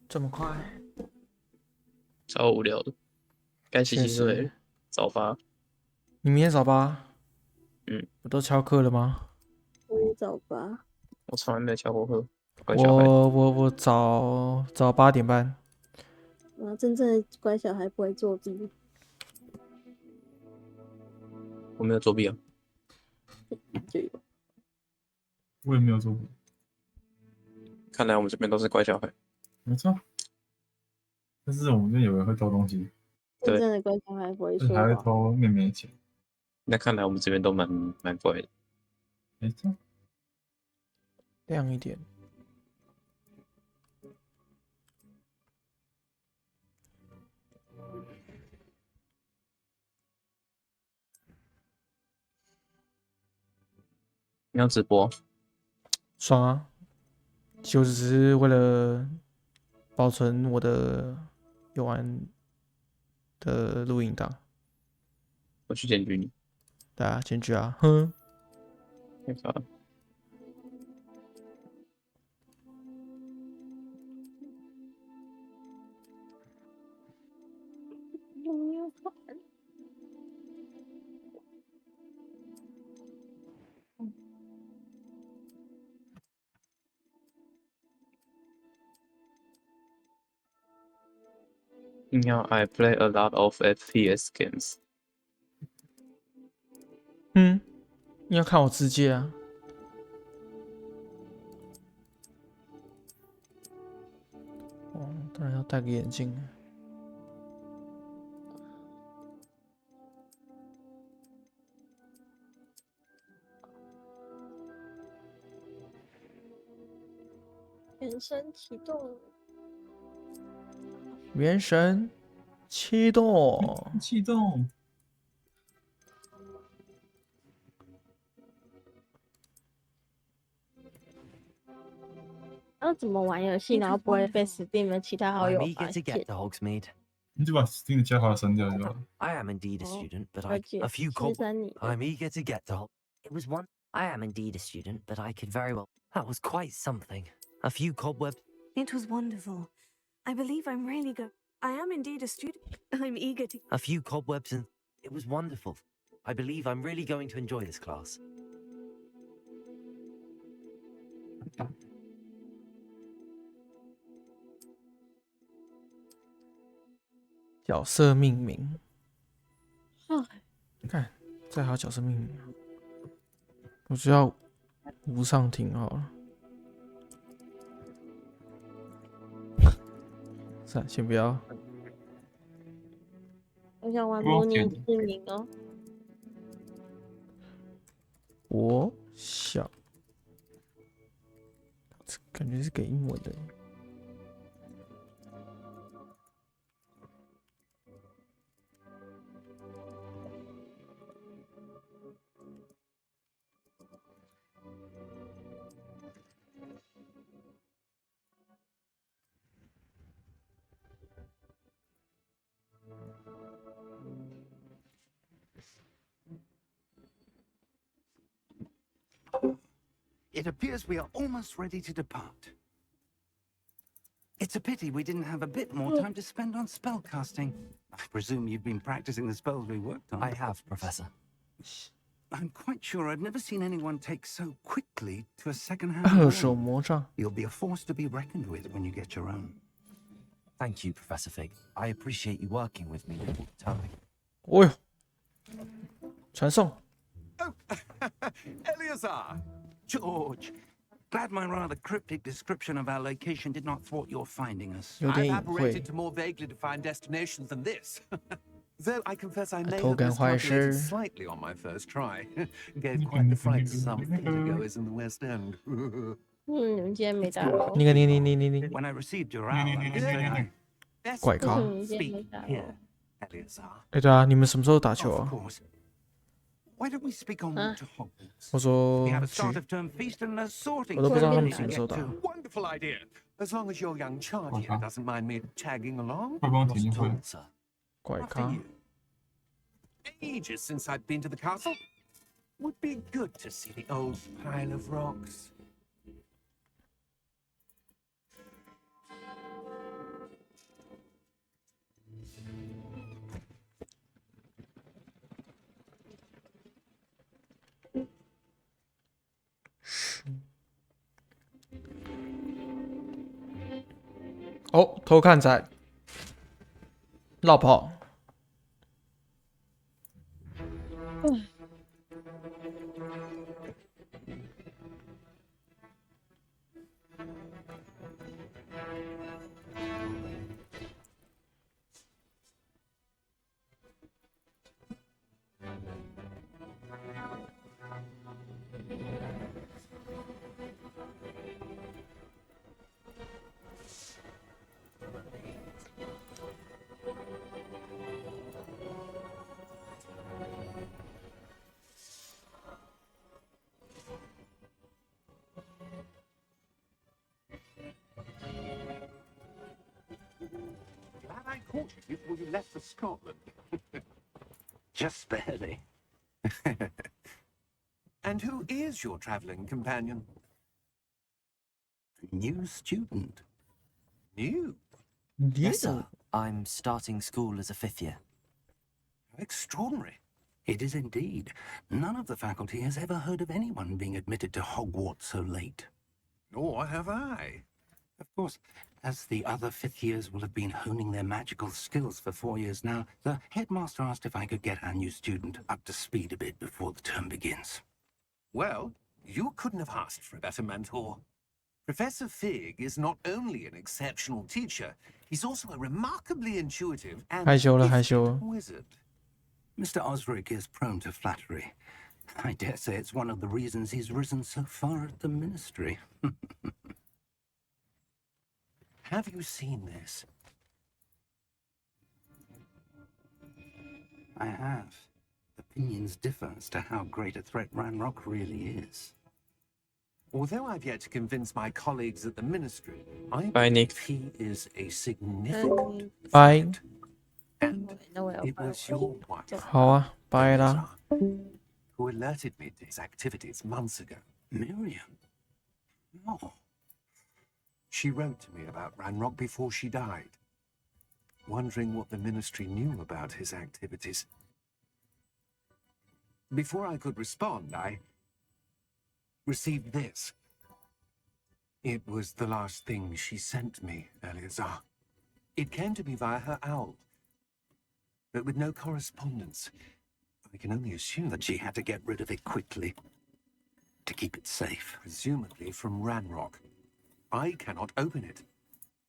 这么快？超无聊的，该洗洗睡了，早发。你明天早八？我都翘课了吗？我也早八。我从来没有翘过课，乖小孩。我早8点半。真正的乖小孩不会作弊。我没有作弊啊。就有。我也没有作弊。看来我们这边都是乖小孩。没错。但是我们这边有人会偷东西。真正的乖小孩不会说还会偷妹妹的钱。那看来我们这边都蛮乖的。没错。亮一点。你要直播？爽啊！就只是为了保存我的游玩的录影档。我去检举你。对啊，检举啊！哼。没法。I play a lot of FPS games. 你要看我自介啊。当然要戴个眼镜。原神启动。原神启动。启动。要怎么玩游戏，然后不会被 Steam 的其他好友发现？你就把 Steam 的加号删掉就好了。I am indeed a student, but a few I'm eager to get to. It was one. I am indeed a student, but I could very well. That was quite something. A few cobwebs. It was wonderful. I believe I'm really good. I am indeed a student. I'm eager to. A few cobwebs and it was wonderful. I believe I'm really going to enjoy this class. 角色命名。看，再好角色命名，我就要无上庭好了。算，先不要。我想玩模拟市民哦。我想，感觉是给英文的。It appears we are almost ready to depart. It's a pity we didn't have a bit more time to spend on spellcasting. I presume you've been practicing the spells we worked on. I have, Professor. I'm quite sure I've never seen anyone take so quickly to a second-hand 二手魔杖。 You'll be a force to be reckoned with when you get your own. Thank you, Professor Fig. I appreciate you working with me all the time. 哦哟，传送。 Oh, Eleazar! George, glad my rather cryptic description of our location did not thwart your finding us. I've operated to more vaguely defined destinations than this. Though I confess I may have miscalculated slightly on my first try. Gave quite the fright to some theatergoers in the West End. 你们今天没打我。你。When I received your owl, 怪咖。哎，对啊，你们什么时候打球啊？ Why don't we speak on route to Hogwarts? 我说 We have a start of term feast and a sorting. 我都不知道他们什么时候打。 Wonderful idea. As long as your young charge here doesn't mind me tagging along. 会帮我停会。怪咖。 Ages since I've been to the castle. Would be good to see the old pile of rocks. 哦，偷看仔，绕跑。Glad I caught you before you left for Scotland. Just barely. And who is your travelling companion? New student. New? Yes, sir. I'm starting school as a 5th year. Extraordinary. It is indeed. None of the faculty has ever heard of anyone being admitted to Hogwarts so late. Nor have I. Of course, as the other 5th years will have been honing their magical skills for 4 years now, the headmaster asked if I could get our new student up to speed a bit before the term begins. Well, you couldn't have asked for a better mentor. Professor Fig is not only an exceptional teacher, he's also a remarkably intuitive and 害羞了，害 gifted 羞了。 wizard. Mr. Osric is prone to flattery. I dare say it's one of the reasons he's risen so far at the ministry. Have you seen this? I have. Opinions differ as to how great a threat Ranrock really is. Although I've yet to convince my colleagues at the ministry, I Bye, Nick. believe he is a significant Bye. threat. And 那我要 it was your wife, 好啊，拜啦。 who alerted me to his activities months ago. Miriam? Oh. She wrote to me about Ranrock before she died, wondering what the ministry knew about his activities. Before I could respond, I received this. It was the last thing she sent me, Eleazar. It came to me via her owl, but with no correspondence. I can only assume That she had to get rid of it quickly to keep it safe. presumably from Ranrock. I cannot open it.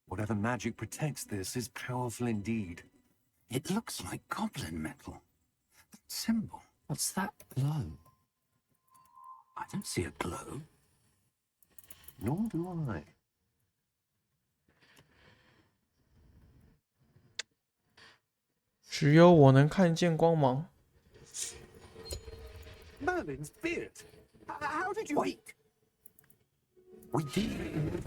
Whatever magic protects this is powerful indeed. It looks like goblin metal. That symbol. What's that glow? I don't see a glow. Nor do I.只有我能看见光芒。 Merlin's beard. How did you... Wait. We did.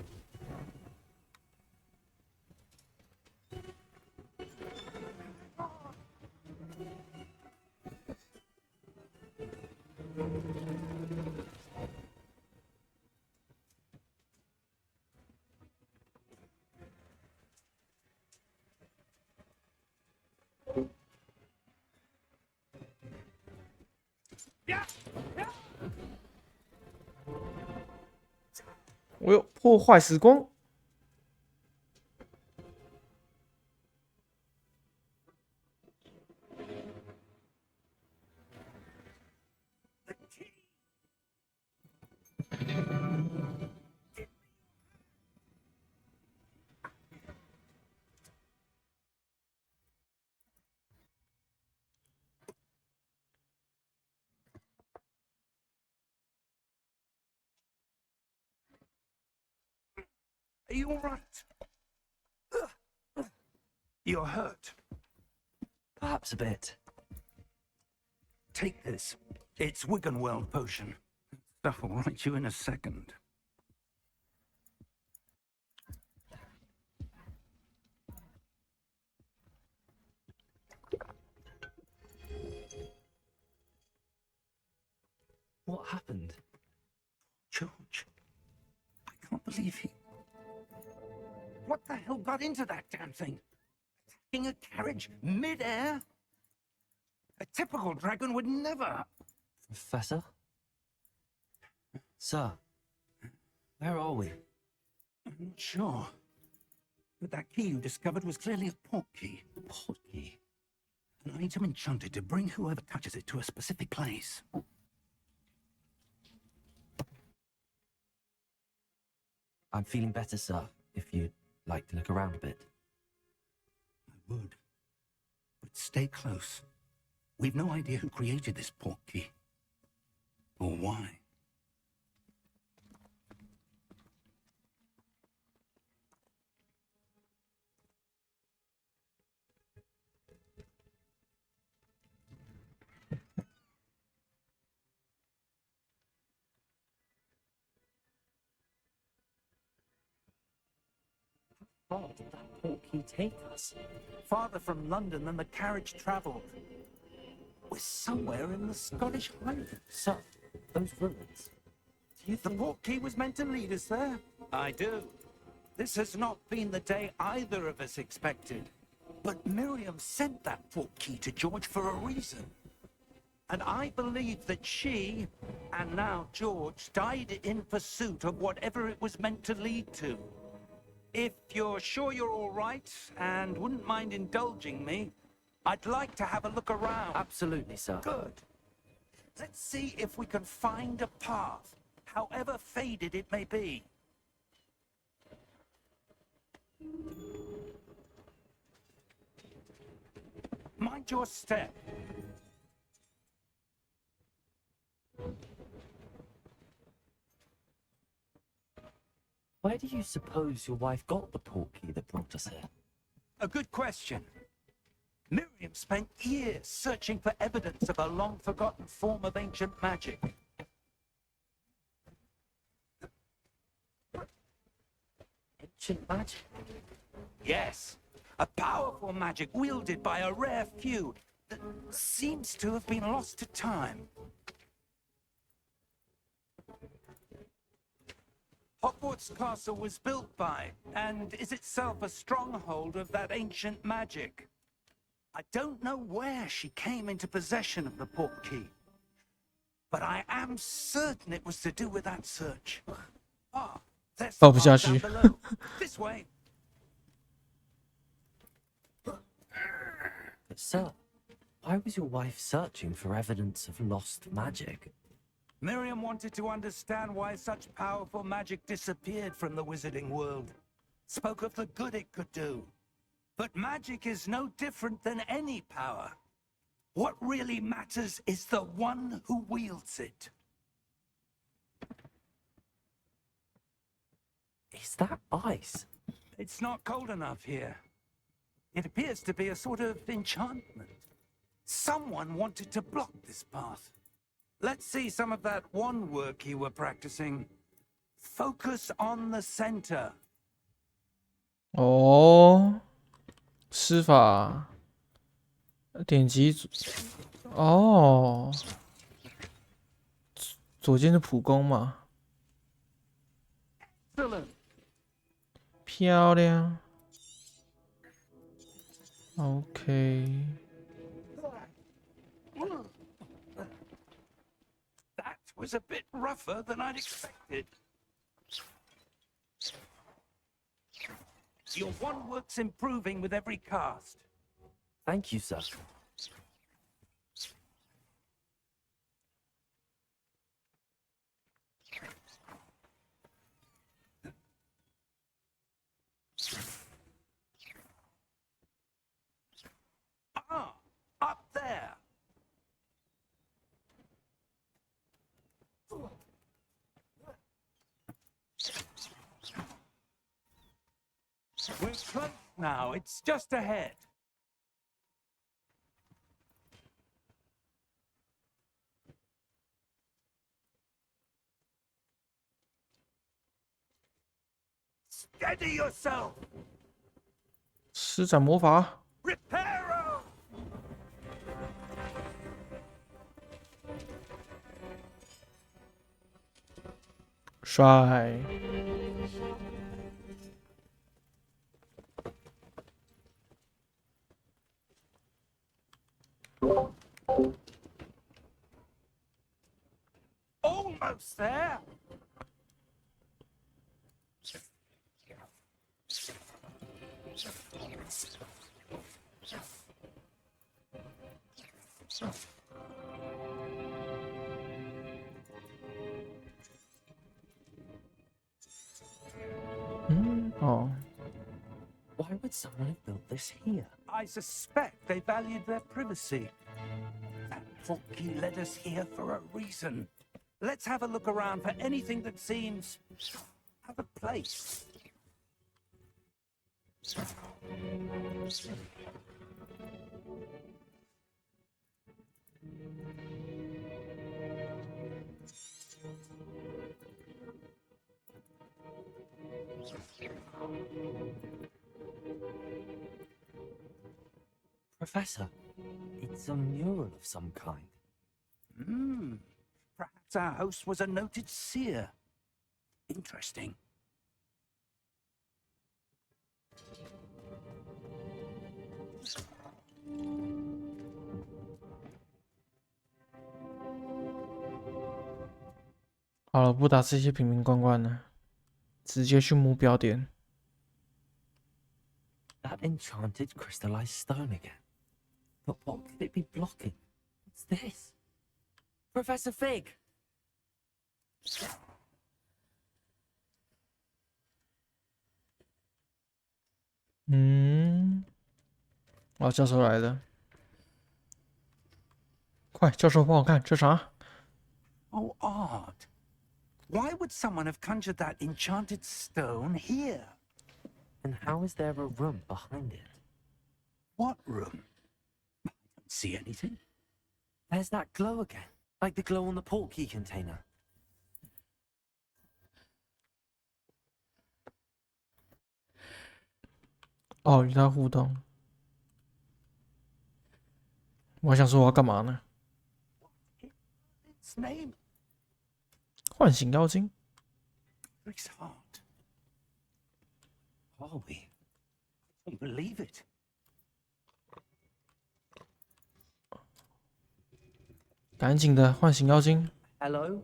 Yeah. 我有破坏时光。 Are you all right? You're hurt. Perhaps a bit. Take this. It's Wiggenweld potion. Stuff will right you in a second. What happened? George, I can't believe he... What the hell got into that damn thing? Attacking a carriage mid-air? A typical dragon would never... Professor? Sir, where are we? I'm not sure. But that key you discovered was clearly a port key. Port key. An item enchanted to bring whoever touches it to a specific place. I'm feeling better, sir, if you'd like to look around a bit. I would. But stay close. We've no idea who created this port key. Or why. How far did that port key take us? Farther from London than the carriage travelled. We're somewhere in the Scottish Highlands. Sir, those ruins. Do you The think... port key was meant to lead us there? I do. This has not been the day either of us expected. But Miriam sent that port key to George for a reason. And I believe that she, and now George, died in pursuit of whatever it was meant to lead to. If you're sure you're all right and wouldn't mind indulging me, I'd like to have a look around. Absolutely, sir. Good. Let's see if we can find a path, however faded it may be. Mind your step. Where do you suppose your wife got the port key that brought us here? A good question. Miriam spent years searching for evidence of a long-forgotten form of ancient magic. Ancient magic? Yes, a powerful magic wielded by a rare few that seems to have been lost to time. Hogwarts Castle was built by, and is itself a stronghold of that ancient magic. I don't know where she came into possession of the port key, but I am certain it was to do with that search. Ah, there's the path down below. This way. But sir, why was your wife searching for evidence of lost magic? Miriam wanted to understand why such powerful magic disappeared from the wizarding world. Spoke of the good it could do. But magic is no different than any power. What really matters is the one who wields it. Is that ice? It's not cold enough here. It appears to be a sort of enchantment. Someone wanted to block this path. Let's see some of that wand work you were practicing. Focus on the center. 哦，施法，点击哦，左键是普攻嘛， Excellent. 漂亮。OK， That was a bit rougher than I'd expected. Your wand work's improving with every cast. Thank you, sir. Ah, up there. We're close now. It's just ahead. Steady yourself. 施展魔法， Reparo. 帅。 Almost there. 哦， Why would someone have built this here? I suspect they valued their privacy. That portkey led us here for a reason. Let's have a look around for anything that seems out of place. Professor, it's a mural of some kind. Perhaps our host was a noted seer. Interesting. 好了，不打这些瓶瓶罐罐了，直接去目标点。 That enchanted crystallized stone again. But what could it be blocking? What's this? Professor Fig! 哦，教授来了，快，教授帮我看这啥？ Oh, odd. Why would someone have conjured that enchanted stone here? And how is there a room behind it? What room? I don't see anything. There's that glow again, like the glow on the portkey container. 哦，与他互动。我还想说我要干嘛呢？ Its name? 唤醒妖精。 It's hard. Are we? I can't believe it. 赶紧的，唤醒妖精。 Hello?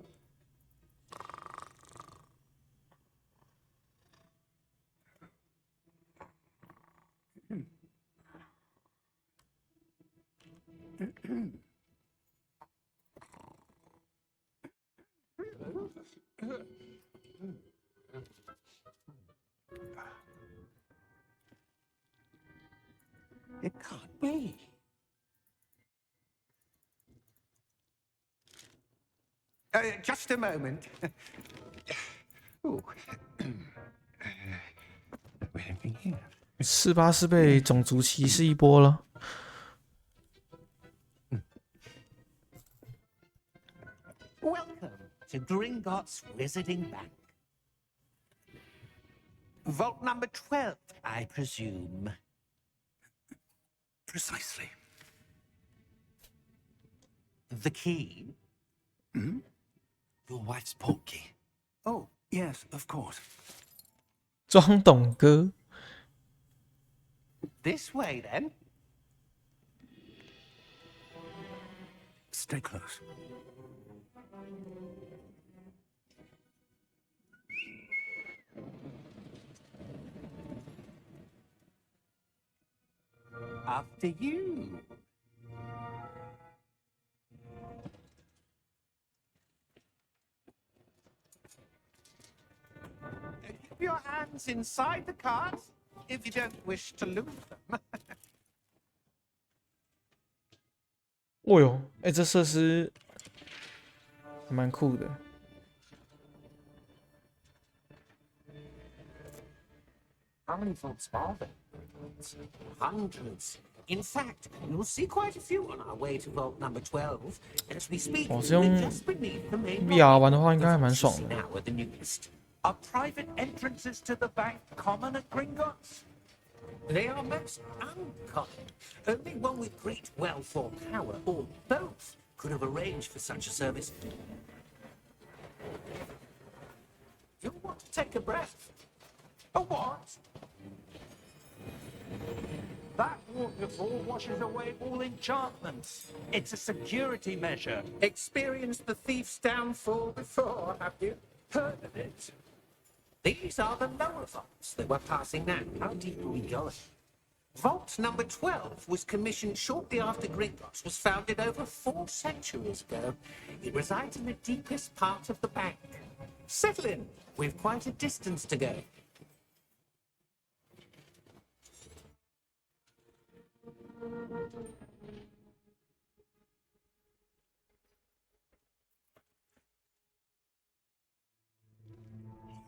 It can't be. Just a moment. Ooh. Anything here? 是吧？是被种族歧视一波了。 Welcome to Gringotts Wizarding Bank. Vault number 12, I presume. Precisely. The key? Your wife's portkey. Oh, yes, of course. 装懂哥， This way, then. Stay close. After you. Keep your hands inside the cart if you don't wish to lose them. 哦哟，哎，这设施还蛮酷的。 How many vaults are there? Hundreds. In fact, you'll see quite a few on our way to vault number 12. As we speak, 哦，是用 we're just beneath the main VR 玩的 lobby. 话，应该还 The 蛮 vaults you 爽 see 的。 now are the newest. Are private entrances to the bank common at Gringotts? They are most uncommon. Only one with great wealth or power, or both, could have arranged for such a service. You want to take a breath? A what? That waterfall washes away all enchantments. It's a security measure. Experienced the thief's downfall before, have you? Heard of it? These are the lower vaults that we're passing now. How deep are we going? Vault number 12 was commissioned shortly after Gringotts was founded over 4 centuries ago. It resides in the deepest part of the bank. Settle in. We've quite a distance to go.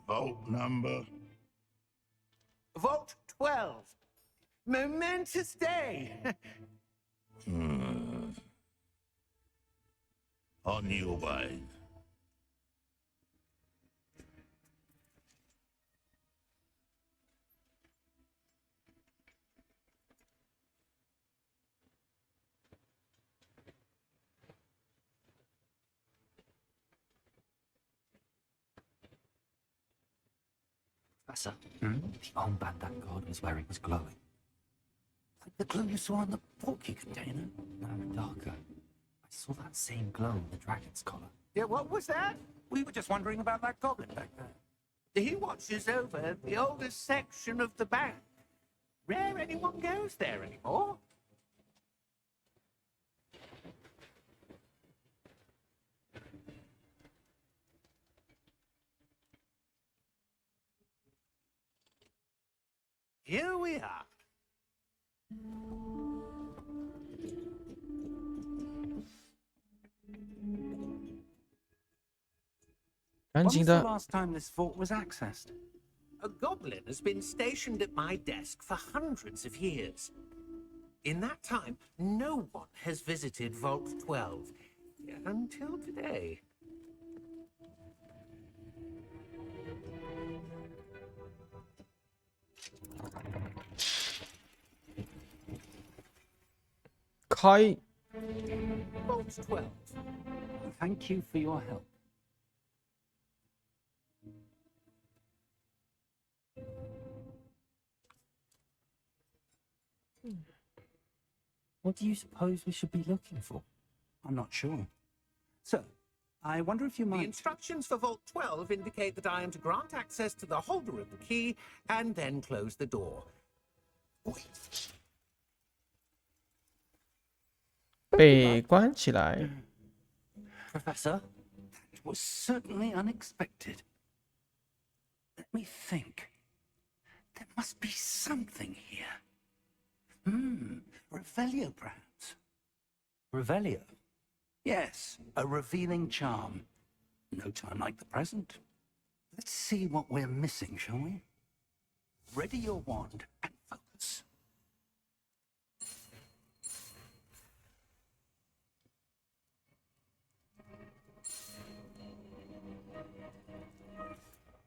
Vault number? Vault 12. Momentous day. On your way. Professor, the armband that god was wearing was glowing. Like the glow you saw on the porky container? No, darker. I saw that same glow in the dragon's collar. Yeah, what was that? We were just wondering about that goblin back there. He watches over the oldest section of the bank. Rare anyone goes there anymore. Here we are. 赶 When 紧 was the 的， last time this vault was accessed? A goblin has been stationed at my desk for hundreds of years. In that time, no one has visited Vault 12 until today.开 Vault 12. Thank you for your help. What do you suppose we should be looking for? I'm not sure. So, I wonder if you might... The instructions for Vault 12 indicate that I am to grant access to the holder of the key and then close the door. Wait. 被关起来。 Professor? That was certainly unexpected. Let me think. There must be something here. Revelio, perhaps. Revelio? Yes, a revealing charm. No time like the present. Let's see what we're missing, shall we? Ready your wand and focus.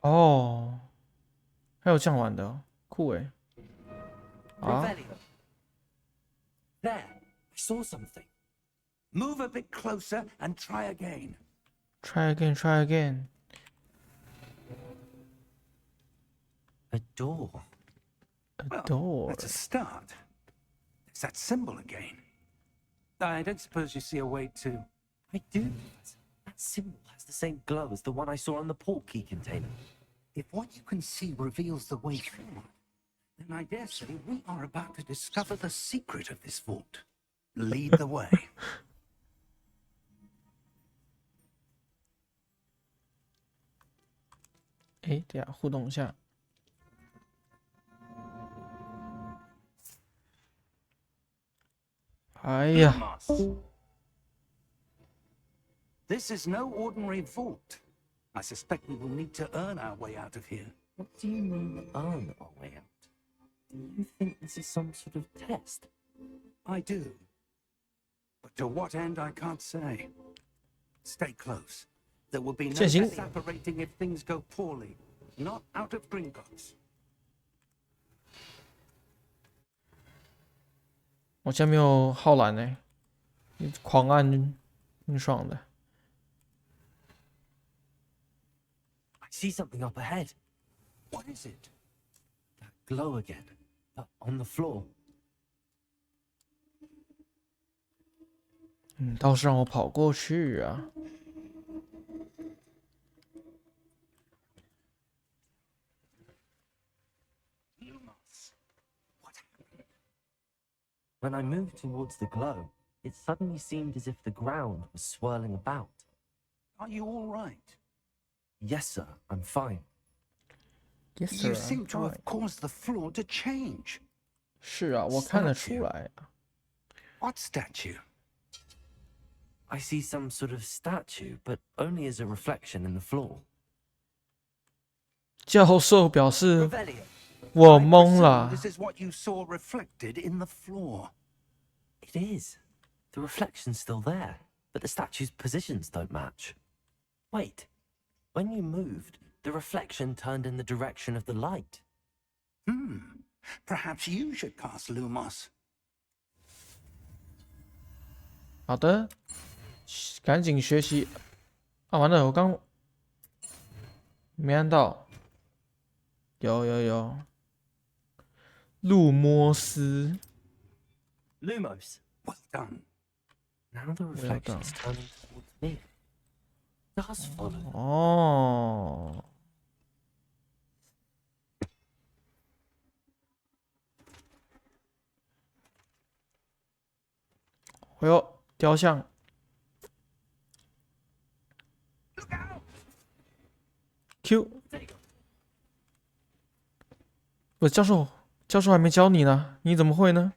哦，还有这样玩的哦，酷诶。啊， Revelio. There, I saw something. Move a bit closer and try again. try again, try again。 A door. A Well, door。 that's a start. It's that symbol again. I don't suppose you see a way to... I do. That symbol has the same glow as the one I saw on the port key container. If what you can see reveals the way forward, then I dare say we are about to discover the secret of this vault. Lead the way. 哎，等下互动一下。哎呀， This is no ordinary vault. I suspect we will need to earn our way out of here. What do you mean, earn our way out? Do you think this is some sort of test? I do. But to what end, I can't say. Stay close. There will be no 现行。 separating if things go poorly. Not out of Gringotts. 我现在没有浩蓝呢，狂按挺爽的。 I see something up ahead. What is it? That glow again. On the floor. 倒是让我跑过去啊！ When I moved towards the glow, it suddenly seemed as if the ground was swirling about. Are you all right? Yes, sir, I'm fine. Yes, You sir. seem to have caused the floor to change. 是啊，我看得出来啊。What statue? I see some sort of statue, but only as a reflection in the floor. 教授表示 Revelio. 我 I 懵 presume 了。 This is what you saw reflected in the floor. It is. The reflection's still there, but the statue's positions don't match. Wait. When you moved, the reflection turned in the direction of the light. Perhaps you should cast Lumos. 好的，赶紧学习。啊，完了，我刚没按到。有。路摩斯。Lumos. Well done. Now the reflection's turning towards me. Does follow. 哦。哎呦，雕像。Q。不，教授还没教你呢，你怎么会呢？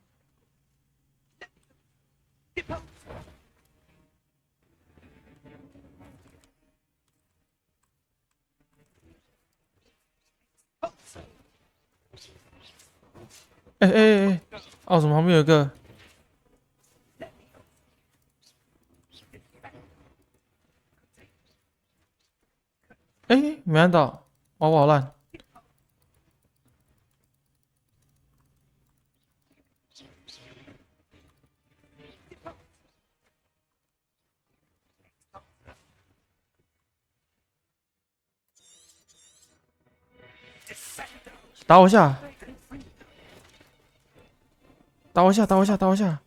哎，哦，怎么旁边有一个？哎，没按到，哇，我好烂。打我一下！打我一下！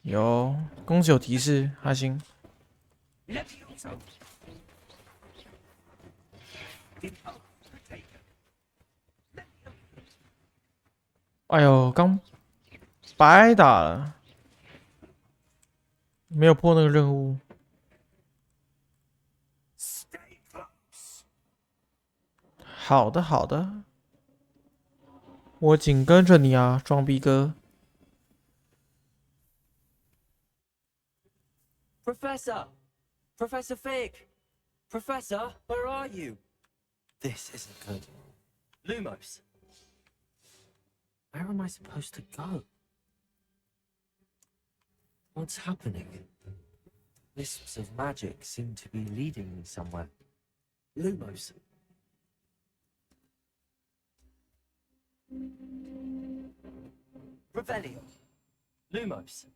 有，公司有提示，还行。哎呦，刚白打了，没有破那个任务。好的，我紧跟着你啊，装逼哥。Professor! Professor Fig! Professor, where are you? This isn't good. Lumos. Where am I supposed to go? What's happening? Wisps of magic seem to be leading me somewhere. Lumos. Revelio. Lumos.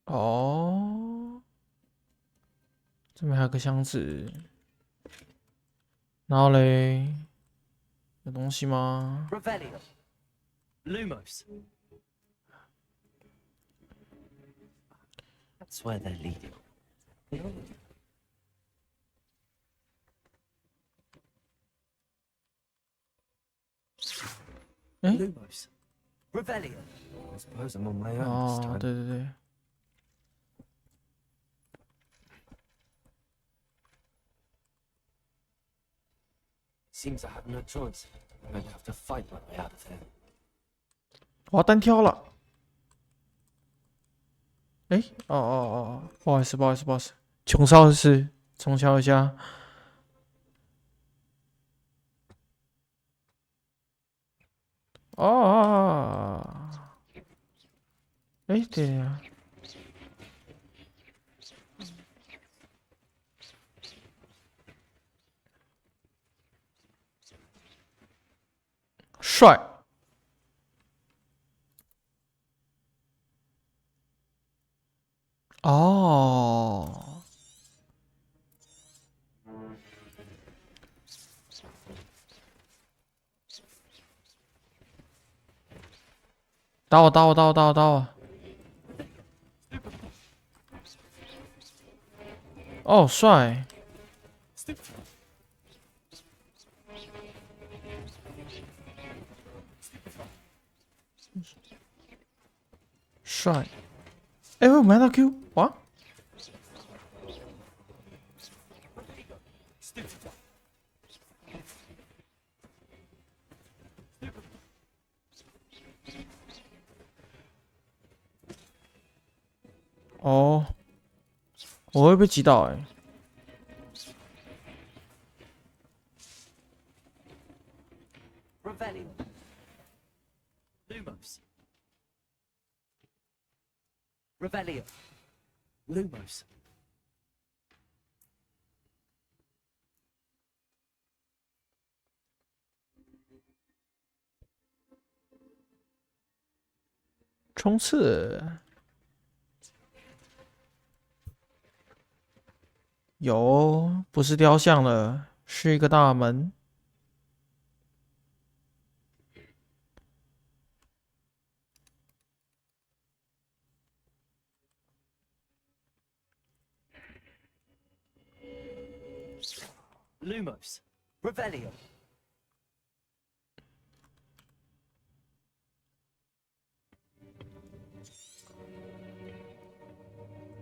哦，这边还有个箱子，然后嘞，有东西吗？ Revelio. Lumos. That's where they're leading. Lumos. Revelio. I suppose I'm on my own this 哦， time. 对。Seems I have no choice. I'm going to have to fight my way out of here. 我要单挑了。哎，哦，不好意思，琼少是重敲一下。哦，哎，对呀。帅。哦。打我！哦，帅！帅。哎，我买到 Q 哇！哦，我会被击倒哎。Revelio. Lumos. Revelio. Lumos.冲刺。有，不是雕像了，是一个大门。Lumos. Revelio.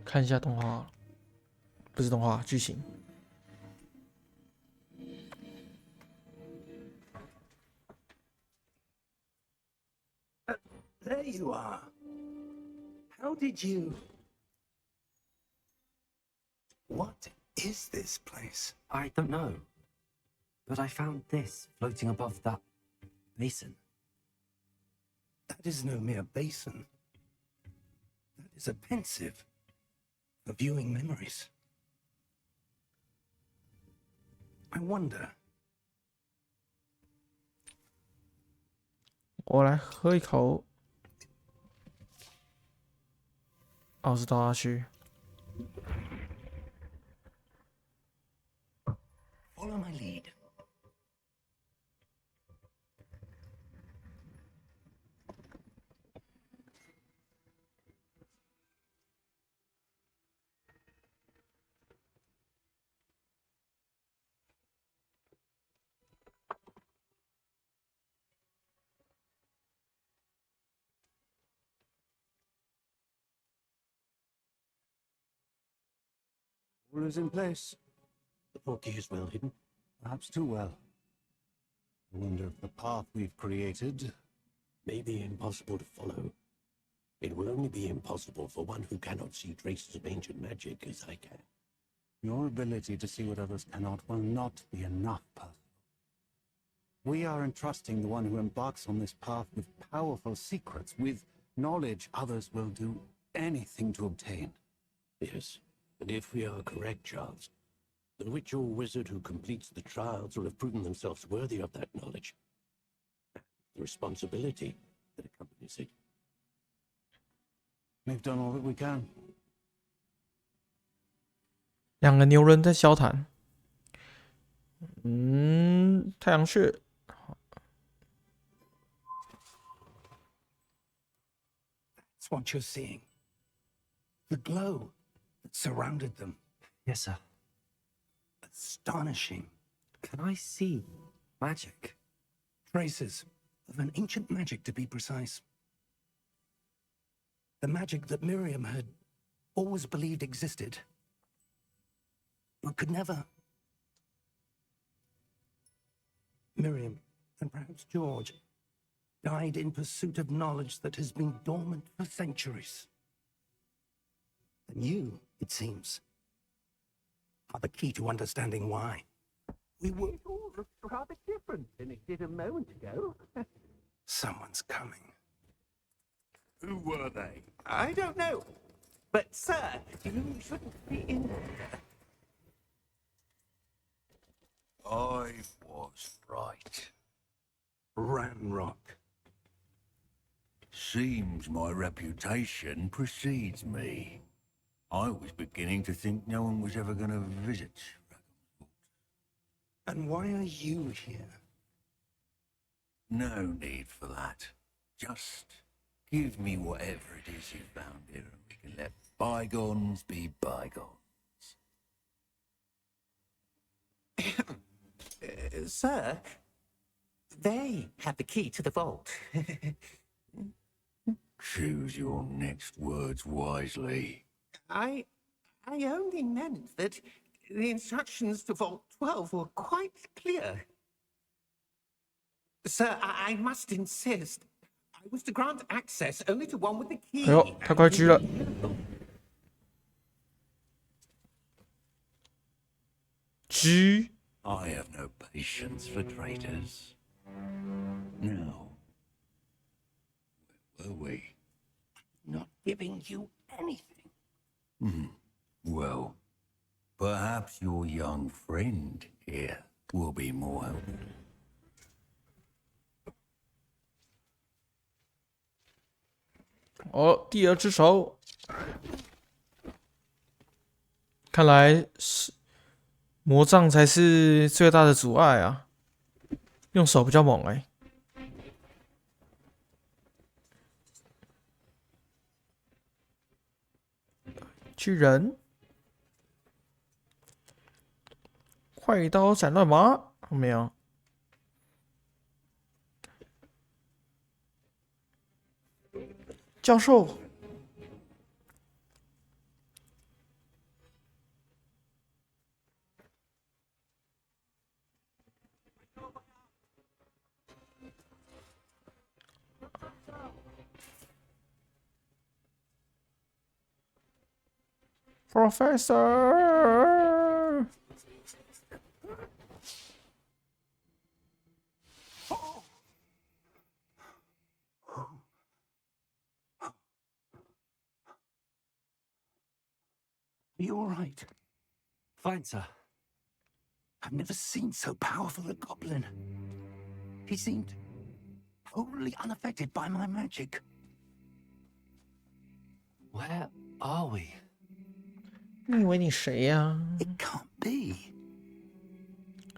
看一下动画，不是动画，剧情。There you are. How did you... What is this place? I don't know. But I found this floating above that basin. That is no mere basin. That is a pensive for viewing memories. I wonder. 我来喝一口。奥斯倒下去。Follow my lead. All is in place. The portkey is well hidden. Perhaps too well. I wonder if the path we've created May be impossible to follow. It will only be impossible for one who cannot see traces of ancient magic as I can. Your ability to see what others cannot will not be enough, Percival. We are entrusting the one who embarks on this path with powerful secrets, with knowledge others will do anything to obtain. Yes, and if we are correct, Charles, the witch or wizard who completes the trials will have proven themselves worthy of that knowledge. The responsibility that accompanies it. We've done all that we can. 两个牛人在交谈。太阳穴。That's what you're seeing. The glow that surrounded them. Yes, sir. Astonishing. Can I see magic? Traces of an ancient magic, to be precise. The magic that Miriam had always believed existed, but could never. Miriam, and perhaps George, died in pursuit of knowledge that has been dormant for centuries. And you, it seems, are the key to understanding why. We were all rather different than it did a moment ago. Someone's coming. Who were they? I don't know. But, sir, you shouldn't be in there. I was right. Ranrock. Seems my reputation precedes me. I was beginning to think no one was ever going to visit. And why are you here? No need for that. Just give me whatever it is you found here and we can let bygones be bygones. Sir, they have the key to the vault. Choose your next words wisely. I only meant that the instructions to Vault 12 were quite clear. Sir, I must insist. I was to grant access only to one with the key. 哎呦，他快狙了！ 狙！ I have no patience for traitors. Now, where were we? Not giving you anything. Well, perhaps your young friend here will be more helpful. 哦，第二只手，看来是魔杖才是最大的阻碍啊！用手比较猛哎、巨人，快刀斩乱麻，没有。教授， Professor， Are you all right? Fine, sir. I've never seen so powerful a goblin. He seemed wholly unaffected by my magic. Where are we? 你以为你谁呀、 It can't be.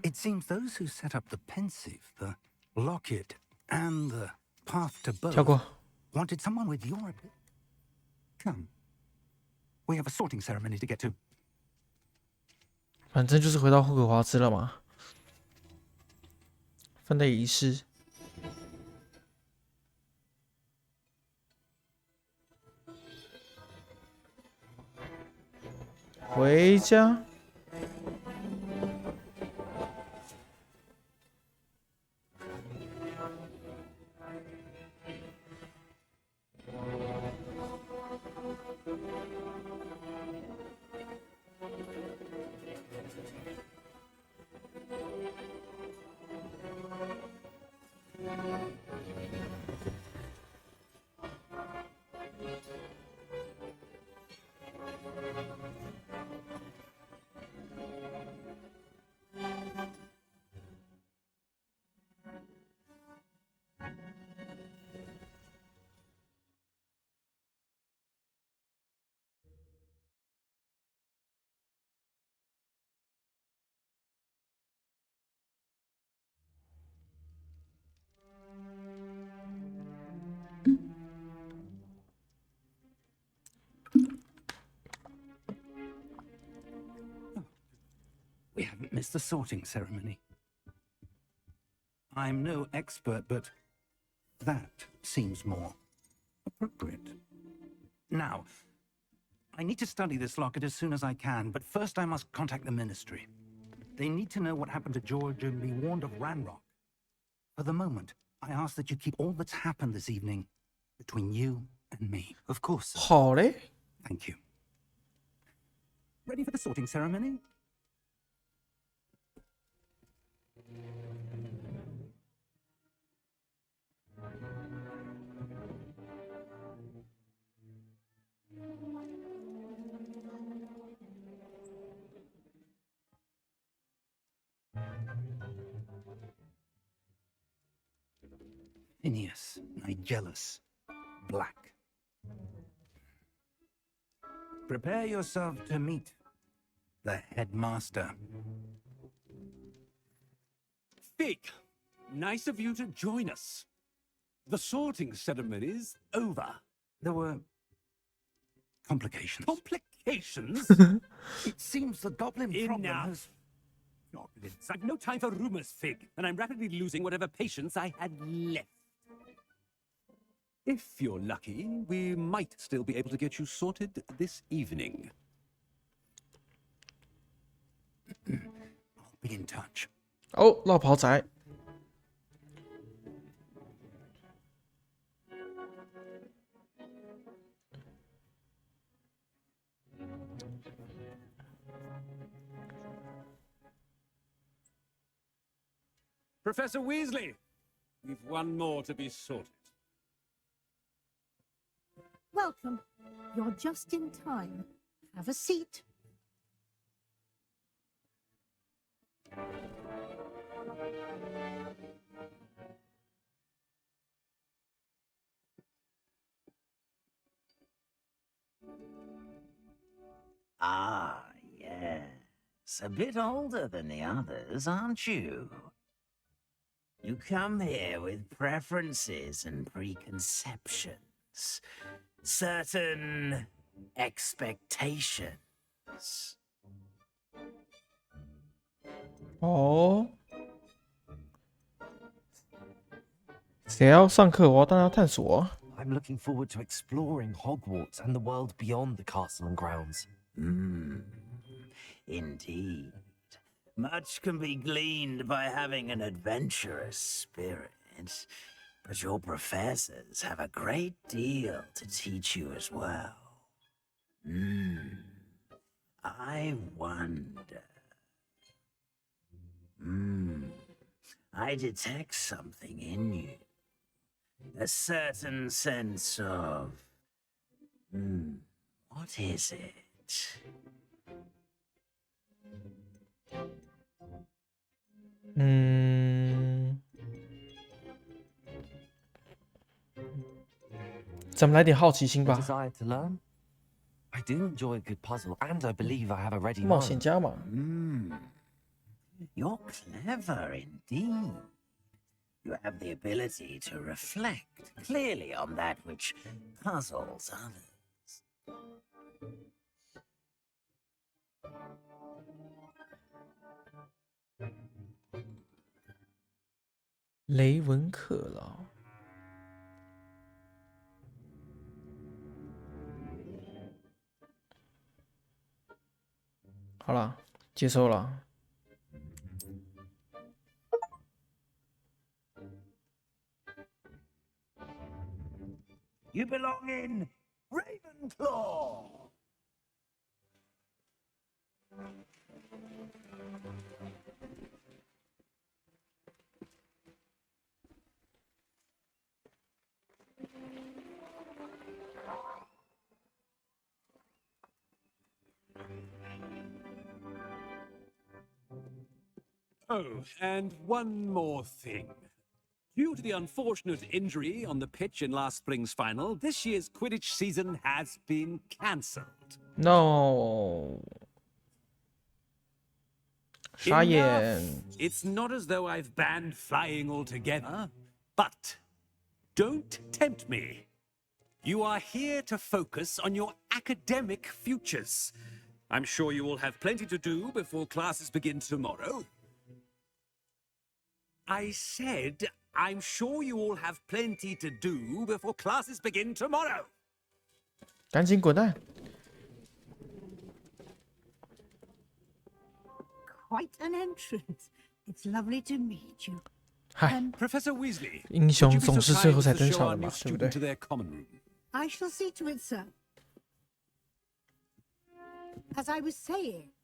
It seems those who set up the pensive, the locket, and the path to 跳 both 过。 wanted someone with your ability. Come. We have a sorting ceremony to get to. 反正就是回到霍格华兹了嘛。分类仪式。回家。We haven't missed the sorting ceremony. I'm no expert, but that seems more appropriate. Now, I need to study this locket as soon as I can, but first I must contact the Ministry. They need to know what happened to George and be warned of Ranrock. For the moment, I ask that you keep all that's happened this evening between you and me. Of course, sir. 好嘞。 Thank you. Ready for the sorting ceremony? Phineas, Nigellus, Black. Prepare yourself to meet the headmaster. Fig, nice of you to join us. The sorting ceremony's over. There were complications. Complications? It seems the goblin problem Enough. has... Goblins. I've no time for rumors, Fig, and I'm rapidly losing whatever patience I had left. If you're lucky, we might still be able to get you sorted this evening. I'll be in touch. 哦，落跑仔。Professor Weasley, we've one more to be sorted. Welcome. You're just in time. Have a seat. Ah, yes. A bit older than the others, aren't you? You come here with preferences and preconceptions. Certain expectations. 哦，谁要上课？我当然要探索。 I'm looking forward to exploring Hogwarts and the world beyond the castle and grounds. Indeed. Much can be gleaned by having an adventurous spirit, but your professors have a great deal to teach you as well. I wonder. I detect something in you. A certain sense of... what is it? 咱们来点好奇心 A 吧。 desire to learn? I do enjoy a good puzzle, and I believe I have a ready 冒险 mind. 家嘛。 You're clever indeed. You have the ability to reflect clearly on that which puzzles others. 雷文克劳。好了，接收了。 You belong in Ravenclaw. Oh, and one more thing. Due to the unfortunate injury on the pitch in last spring's final, this year's Quidditch season has been cancelled. No. 傻眼。 Enough. It's not as though I've banned flying altogether, but don't tempt me. You are here to focus on your academic futures. I'm sure you will have plenty to do before classes begin tomorrow. I said, I'm sure you all have plenty to do before classes begin tomorrow. 赶紧滚蛋！ Quite an entrance. It's lovely to meet you. 嗨， Professor Weasley, 英雄 would you be 总 so 是最后 kind 才 as 登 to show 场 our 的 new 嘛，对不对 student to？their common room? I shall see to it, sir. As I was saying,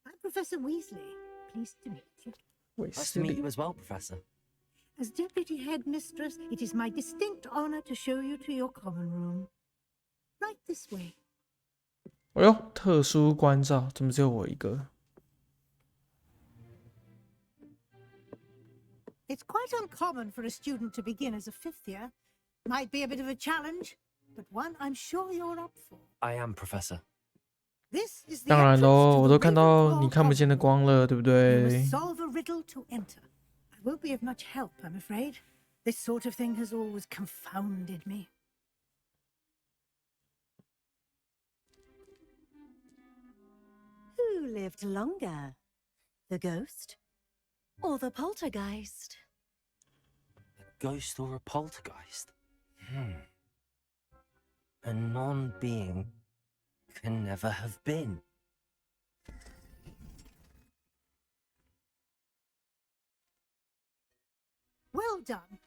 I'm Professor Weasley. Pleased to meet you. 韦 Nice 斯 to meet 利 you，as well, Professor. As Deputy Headmistress, it is my distinct honor to show you to your common room. Right this way. 哎呦，特殊关照，怎么只有我一个？ It's quite uncommon for a student to begin as a fifth year. Might be a bit of a challenge, but one I'm sure you're up for. I am, Professor. This is the 当然 entrance 喽， to 我 the 都看到 Ravenclaw 你看不见的 common room. 光了，对不 You 对 must？ solve a riddle to enter. I won't be of much help, I'm afraid. This sort of thing has always confounded me. Who lived longer? The ghost? Or the poltergeist? A ghost or a poltergeist? A non-being can never have been. Well done.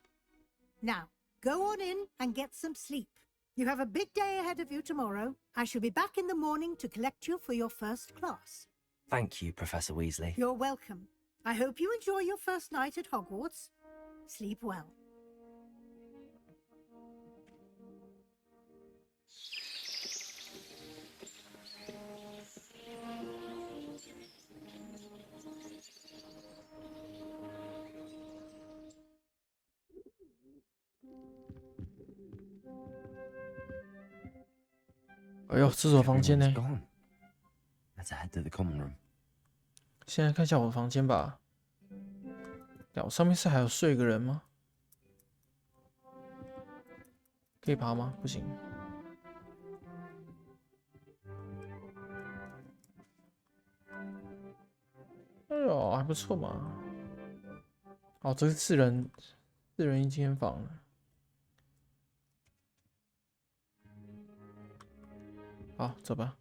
Now, go on in and get some sleep. You have a big day ahead of you tomorrow. I shall be back in the morning to collect you for your first class. Thank you, Professor Weasley. You're welcome. I hope you enjoy your first night at Hogwarts. Sleep well.哎呦，这是我房间呢。 Let's head to the common room. 现在看一下我的房间吧。我上面是还有睡一个人吗？可以爬吗？不行。哎呦，还不错嘛。哦，这是四人一间房。好，走吧。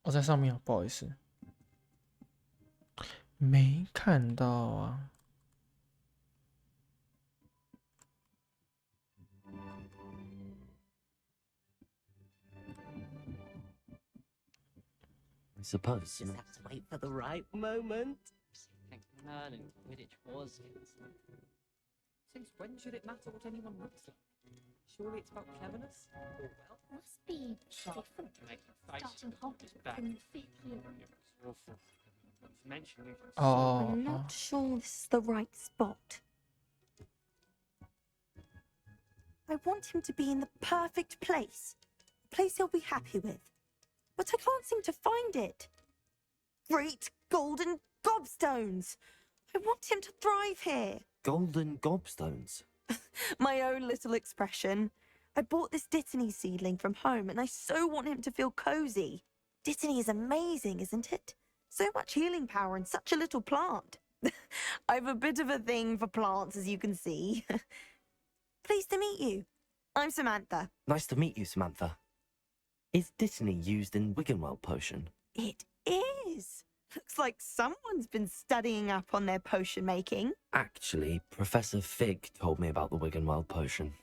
我在上面，不好意思，没看到啊。I suppose. Just have to wait for the right moment. Learning Quidditch was Since when should it matter what anyone looks like? Surely it's about cleverness or wealth? Must be different. Starting Hogwarts in the 5th year. I'm not sure this is the right spot. I want him to be in the perfect place. A place he'll be happy with. But I can't seem to find it. Great golden gobstones! I want him to thrive here. Golden gobstones? My own little expression. I bought this Dittany seedling from home and I so want him to feel cozy. Dittany is amazing, isn't it? So much healing power in such a little plant. I've a bit of a thing for plants, as you can see. Pleased to meet you. I'm Samantha. Nice to meet you, Samantha. Is Dittany used in Wiggenweld potion? It is. Looks like someone's been studying up on their potion making. Actually, Professor Fig told me about the Wiggenweld potion.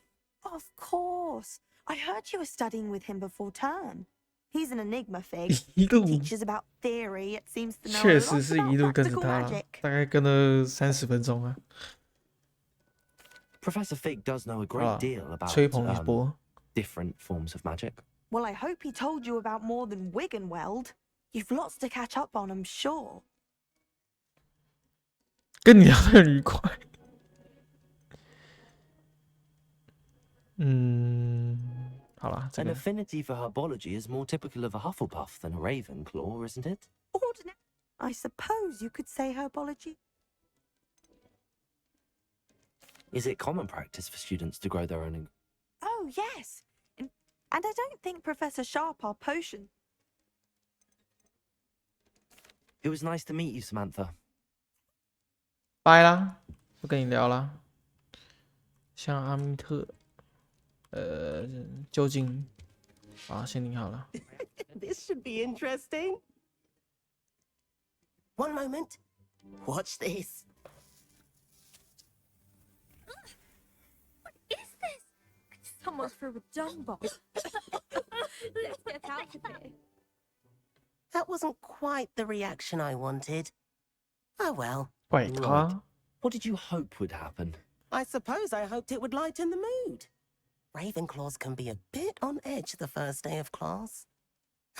Of course. I heard you were studying with him before term. He's an enigma, Fig. Teaches about theory. It seems to know a 确 lot 实是一路 about 跟着 practical 他了， magic. 大概跟了30分钟啊。 Professor Fig does know a great deal about 吹捧一波。 different forms of magic. Well, I hope he told you about more than Wiggenweld. You've lots to catch up on, I'm sure. 跟你聊得很愉快。好啦，这 An 个 affinity for herbology is more typical of a Hufflepuff than a Ravenclaw, isn't it? Ordinary. I suppose you could say herbology. Is it common practice for students to grow their own? Oh, yes. And I don't think Professor Sharp, our potion. It was nice to meet you, Samantha. 拜啦，不跟你聊啦。像阿密特，究竟，好，先听好了。 This should be interesting. One moment. Watch this. What is this? Someone threw a dung bomb. Let's get out of here. That wasn't quite the reaction I wanted. Oh well. Wait, Right. What did you hope would happen? I suppose I hoped it would lighten the mood. Ravenclaws can be a bit on edge the first day of class.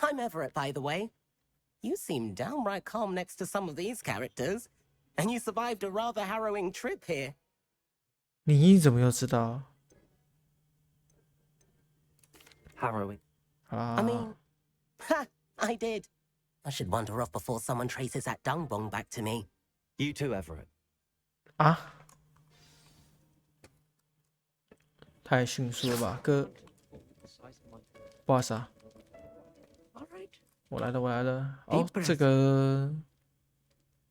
I'm Everett, by the way. You seem downright calm next to some of these characters, and you survived a rather harrowing trip here. 你怎么又知道？ Harrowing. I mean, ha! I did. I should wander off before someone traces that dung bong back to me. You too, Everett. 啊？太迅速了吧，哥！不好意思啊， All right. 我来了，我来了。哦 Deep，breath 这个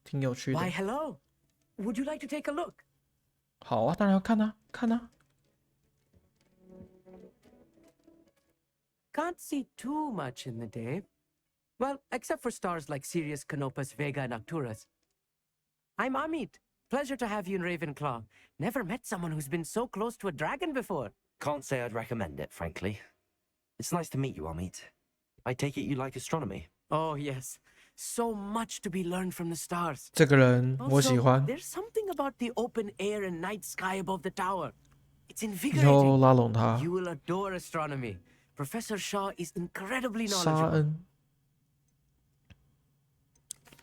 挺有趣的。 Why, hello. Would you like to take a look? 好啊，当然要看啊，看啊。 Can't see too much in the day. Well, except for stars like Sirius, Canopus, Vega, and Arcturus. I'm Amit. Pleasure to have you in Ravenclaw. Never met someone who's been so close to a dragon before. Can't say I'd recommend it, frankly. It's nice to meet you, Amit. I take it you like astronomy. Oh, yes. So much to be learned from the stars. 这个人我喜 Also, 欢， there's something about the open air and night sky above the tower. It's 以后 invigorating. 拉拢他。 You will adore astronomy. Professor Shaw is incredibly 沙 knowledgeable. 恩，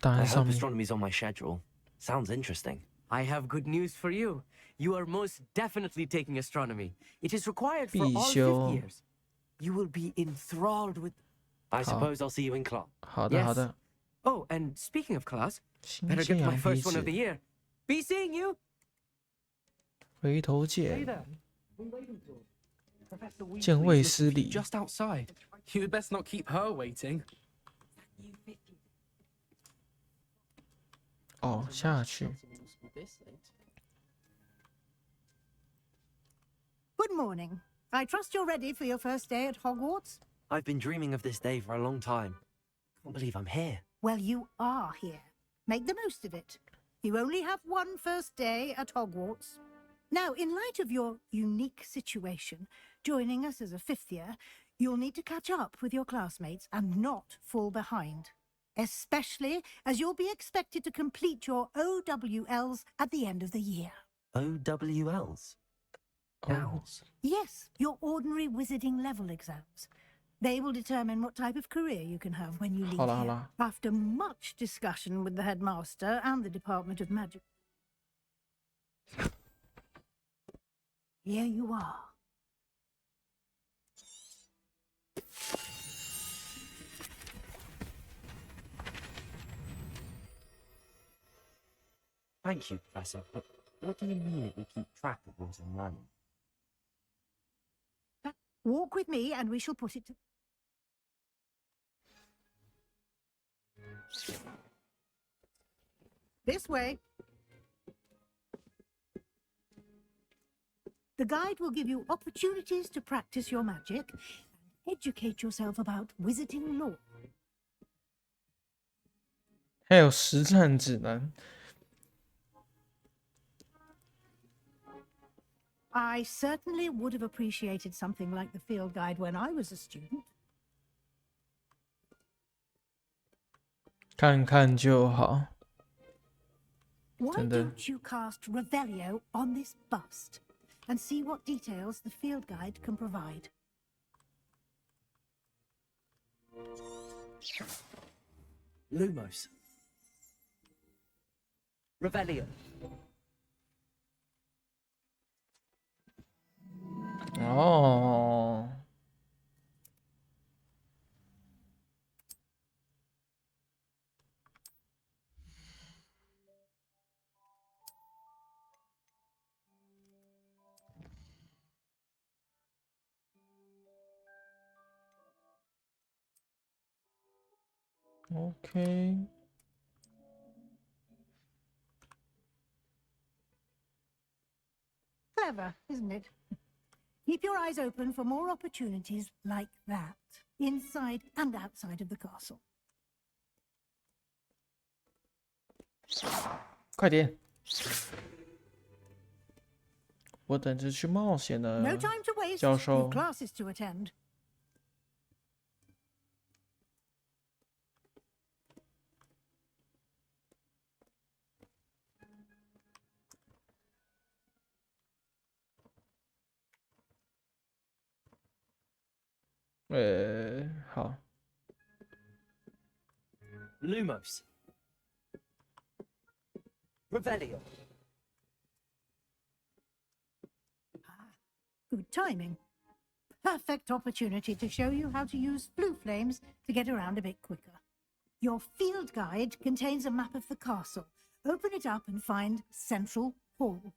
档 I 案上 hope 面 astronomy's on my schedule. Sounds interesting. I have good news for you. You are most definitely taking astronomy. It is required for all 必修。 fifth years. You will be enthralled with... I suppose I'll see you in class. 好的，好 Yes. 的。 Oh, and speaking of class, 新 better 鲜 get 羊 my 皮 first one of 纸 the，year. Be seeing you. 回头 Hey 见， there. What are you waiting for? Professor 见 Weasley's 卫 looking 斯 for you 理。 just outside. You best not keep her waiting. 哦，下去。 Good morning. I trust you're ready for your first day at Hogwarts? I've been dreaming of this day for a long time. Can't believe I'm here. Well, you are here. Make the most of it. You only have one first day at Hogwarts. Now, in light of your unique situation, joining us as a fifth year, you'll need to catch up with your classmates and not fall behind. Especially as you'll be expected to complete your OWLs at the end of the year. OWLs? Owls? Yes, your ordinary wizarding level exams. They will determine what type of career you can have when you leave 好了好 here. 了， After much discussion with the headmaster and the Department of Magic. Here you are. Thank you, Professor. But what do you mean it will keep track of what I'm learning? Walk with me and we shall put it to... This way. The guide will give you opportunities to practice your magic and educate yourself about wizarding lore. 还有实战指南。 I certainly would have appreciated something like the field guide when I was a student. 看看就好。 Why 真的 don't you cast Revelio on this bust and see what details the field guide can provide? Lumos. Revelio. 哦， OK， Clever, isn't it? Keep your eyes open for more opportunities like that, inside and outside of the castle. 快点！我等着去冒险呢 No， time to waste. 教授 You've classes to attend. 好。 Lumos. Revelio. Good timing. Perfect opportunity to show you how to use blue flames to get around a bit quicker. Your field guide contains a map of the castle. Open it up and find Central Hall.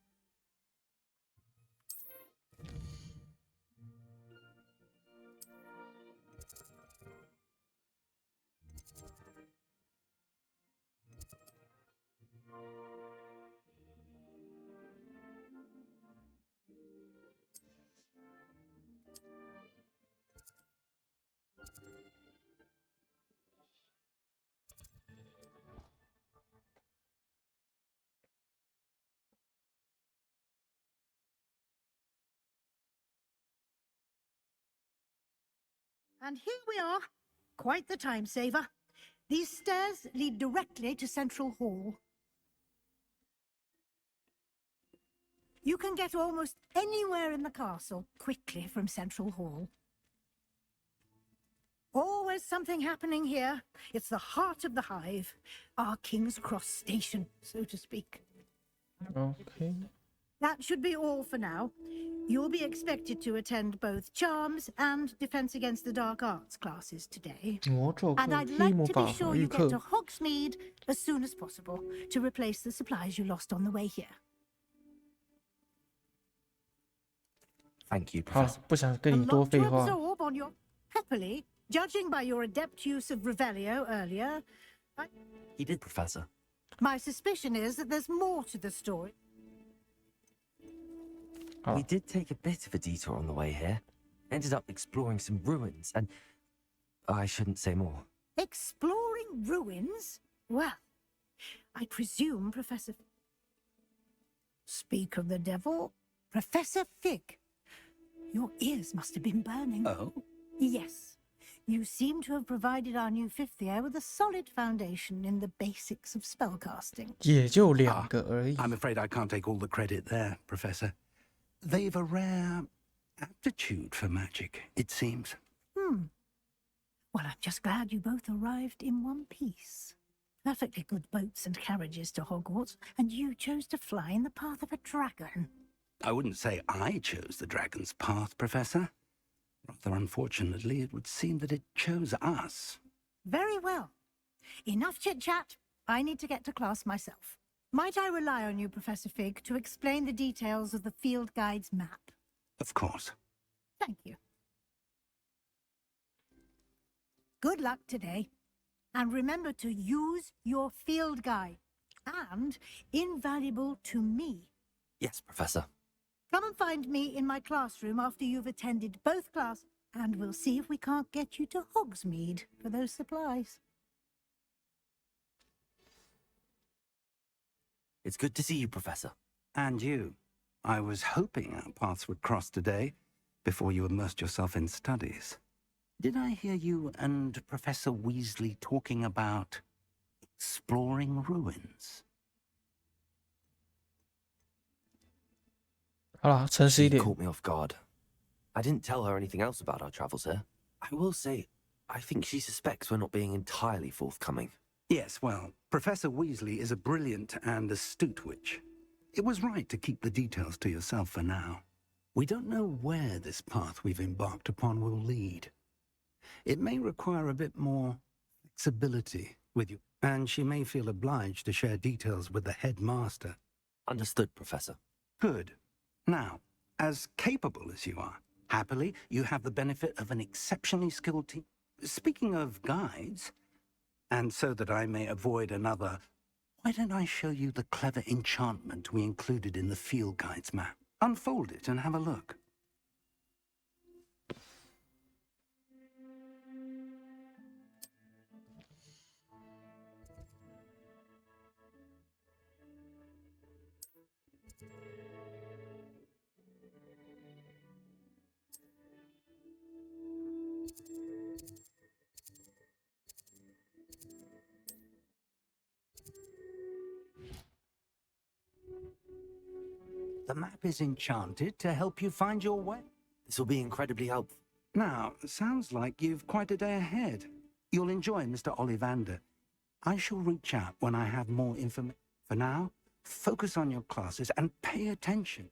And here we are. Quite the time saver. These stairs lead directly to Central Hall. You can get almost anywhere in the castle quickly from Central Hall. Always something happening here. It's the heart of the hive. Our King's Cross station, so to speak. Okay. That should be all for now. You'll be expected to attend both Charms and Defense Against the Dark Arts classes today. 魔咒课、 And I'd 黑 like 魔 to 法 be 防 sure 御 you get to 课。 Hogsmeade as soon as possible to replace the supplies you lost on the way here. Thank you, 好 Professor. 了，不想跟 A 你多 lot 废 to 话。 absorb on your... Happily, judging by your adept use of Revelio earlier, He did, Professor. my suspicion is that there's more to the story. We did take a bit of a detour on the way here. Ended up exploring some ruins, and I shouldn't say more. Exploring ruins? Well, I presume Professor... Speak of the devil, Professor Fig. Your ears must have been burning. Oh? Yes. You seem to have provided our new fifth year with a solid foundation in the basics of spellcasting. 也就2个而已。 I'm afraid I can't take all the credit there, Professor. They've a rare aptitude for magic, it seems. Well, I'm just glad you both arrived in one piece. Perfectly good boats and carriages to Hogwarts, and you chose to fly in the path of a dragon. I wouldn't say I chose the dragon's path, Professor. Rather unfortunately, it would seem that it chose us. Very well. Enough chit-chat. I need to get to class myself. Might I rely on you, Professor Fig, to explain the details of the field guide's map? Of course. Thank you. Good luck today. And remember to use your field guide. And invaluable to me. Yes, Professor. Come and find me in my classroom after you've attended both classes, and we'll see if we can't get you to Hogsmeade for those supplies. It's good to see you, Professor. And you. I was hoping our paths would cross today, before you immersed yourself in studies. Did I hear you and Professor Weasley talking about exploring ruins? 好啦，诚实一 She 点。 caught me off guard. I didn't tell her anything else about our travels here. I will say, I think she suspects we're not being entirely forthcoming. Yes, well, Professor Weasley is a brilliant and astute witch. It was right to keep the details to yourself for now. We don't know where this path we've embarked upon will lead. It may require a bit more flexibility with you, and she may feel obliged to share details with the headmaster. Understood, Professor. Good. Now, as capable as you are, happily, you have the benefit of an exceptionally skilled team. Speaking of guides, and so that I may avoid another, why don't I show you the clever enchantment we included in the field guide's map? Unfold it and have a look. The map is enchanted to help you find your way. This will be incredibly helpful. Now, sounds like you've quite a day ahead. You'll enjoy Mr. Ollivander. I shall reach out when I have more information. For now, focus on your classes and pay attention.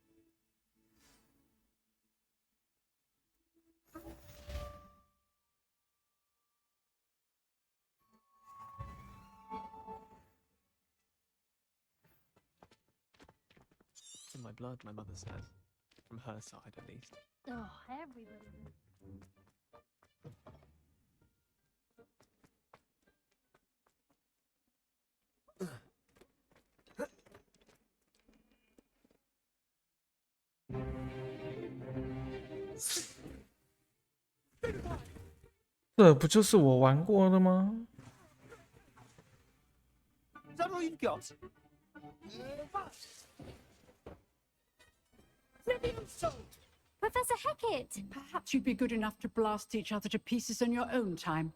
It's in my blood, my mother says. From her side, at least. Oh, everybody. This 这不就是我玩过的吗？ Is that all you've got? Professor Hackett! Perhaps you'd be good enough to blast each other to pieces on your own time.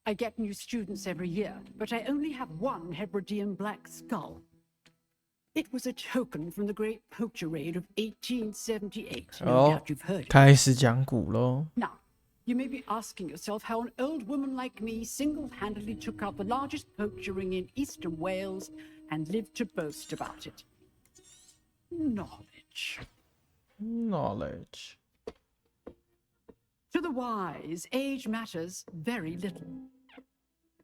I get new students every year, but I only have one Hebridean black skull. It was a token from the Great Poacher Raid of 1878. No doubt you've heard it. 开始讲古喽。 Now, you may be asking yourself how an old woman like me single-handedly took out the largest poacher ring in eastern Wales and lived to boast about it. Knowledge. Knowledge. To the wise, age matters very little.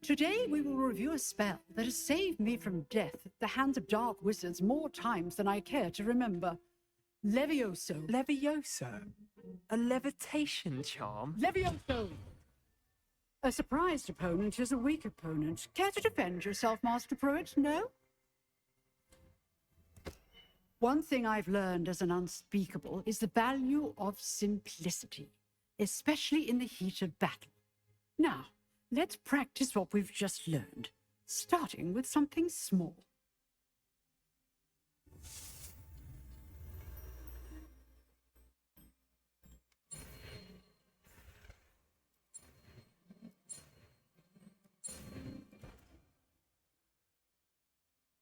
Today we will review a spell that has saved me from death at the hands of dark wizards more times than I care to remember. Levioso. Levioso? A levitation charm? Levioso! A surprised opponent is a weak opponent. Care to defend yourself, Master Pruitt? No? One thing I've learned as an unspeakable is the value of simplicity, especially in the heat of battle. Now, let's practice what we've just learned, starting with something small.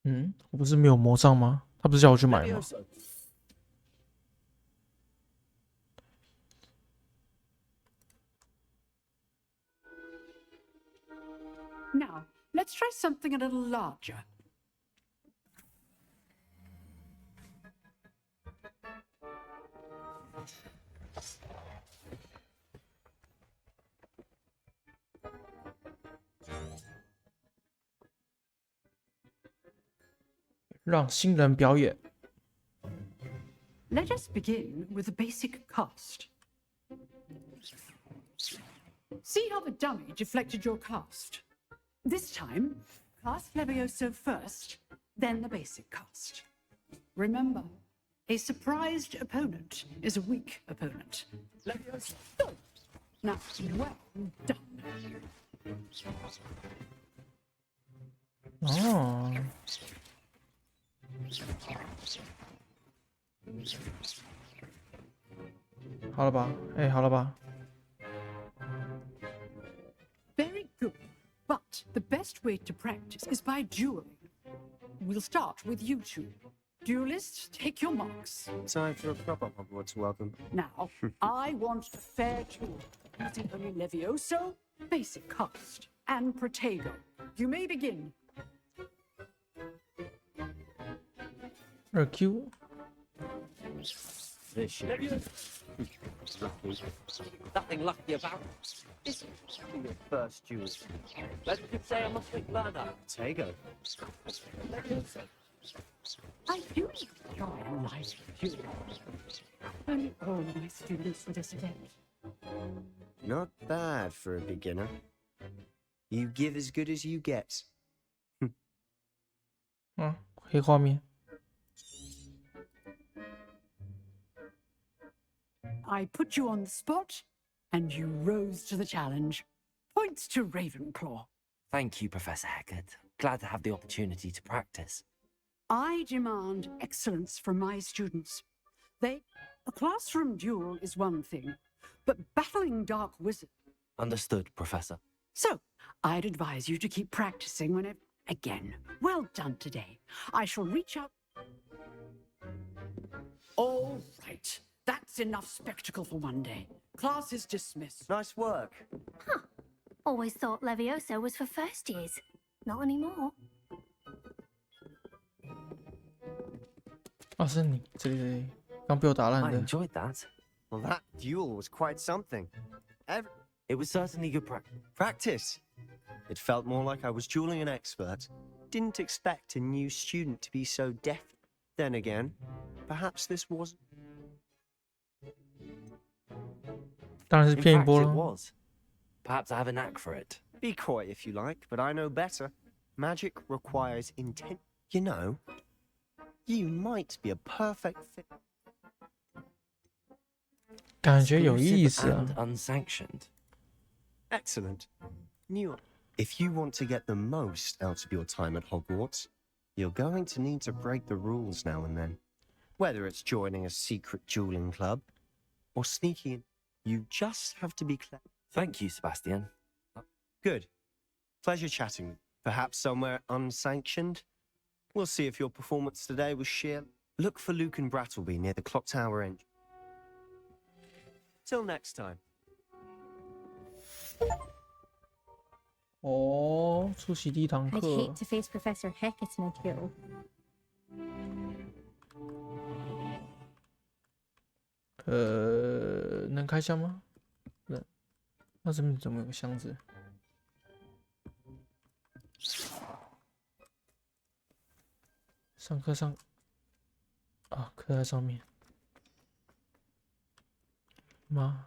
Hmm? 我不是没有魔杖吗？他不是叫我去买吗？ Now, let's try something a little larger. "让新人表演。 Let us begin with the basic cast. See how the dummy deflected your cast. This time, cast Levioso first, then the basic cast. Remember, a surprised opponent is a weak opponent. Levioso. Now, well done. 哦，好了吧？哎，好了吧？ Very good. But the best way to practice is by dueling. We'll start with you two. Duelists, take your marks. Time for a proper Hogwarts welcome. Now, I want a fair duel using only Levioso, basic cast, and Protego. You may begin. 2Q。 This Nothing lucky about it. This is your first duel. Let's just say I'm a quick learner. Tego. I do enjoy life duels. And all my students for this event. Not bad for a beginner. You give as good as you get. 黑画面。 I put you on the spot, and you rose to the challenge. Points to Ravenclaw. Thank you, Professor Hackett. Glad to have the opportunity to practice. I demand excellence from my students. A classroom duel is one thing, but battling dark wizards. Understood, Professor. So, I'd advise you to keep practicing whenever. Again, well done today. I shall reach out. All right. That's enough spectacle for one day. Class is dismissed. Nice work. Huh. Always thought Levioso was for first years. Not anymore. 啊，是你这里刚被我打烂 I 的。 enjoyed that. Well, that duel was quite something. It was certainly good practice. It felt more like I was dueling an expert. Didn't expect a new student to be so deft. Then again, perhaps this wasn't. 当然是 In 骗一 fact, 波 it 了。 was. Perhaps I have a knack for it. Be coy if you like, but I know better. Magic requires intent. You know, you might be a perfect fit. 感觉有意思 Exclusive 啊。 and unsanctioned. Excellent. New. If you want to get the most out of your time at Hogwarts, you're going to need to break the rules now and then. Whether it's joining a secret dueling club, or sneaking in. You just have to be clever. Thank you, Sebastian. Good. Pleasure chatting. Perhaps somewhere unsanctioned? We'll see if your performance today was sheer. Look for Luke and Brattleby near the clock tower end. Till next time. 哦，出席第一堂 I'd 课 hate，to face Professor Hecate again. 能开箱吗？那这边怎么有个箱子？上课上啊，课在上面。妈，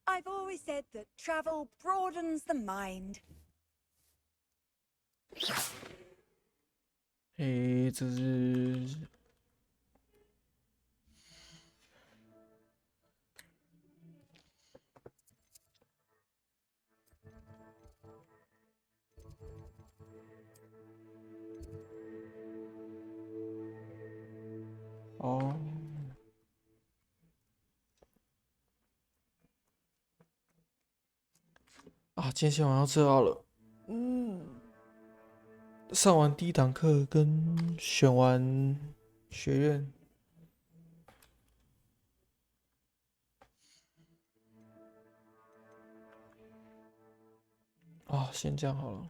I've always said that travel broadens the mind. 诶，这是哦。啊，今天先玩到这好了。上完第一堂课跟选完学院，啊，先这样好了。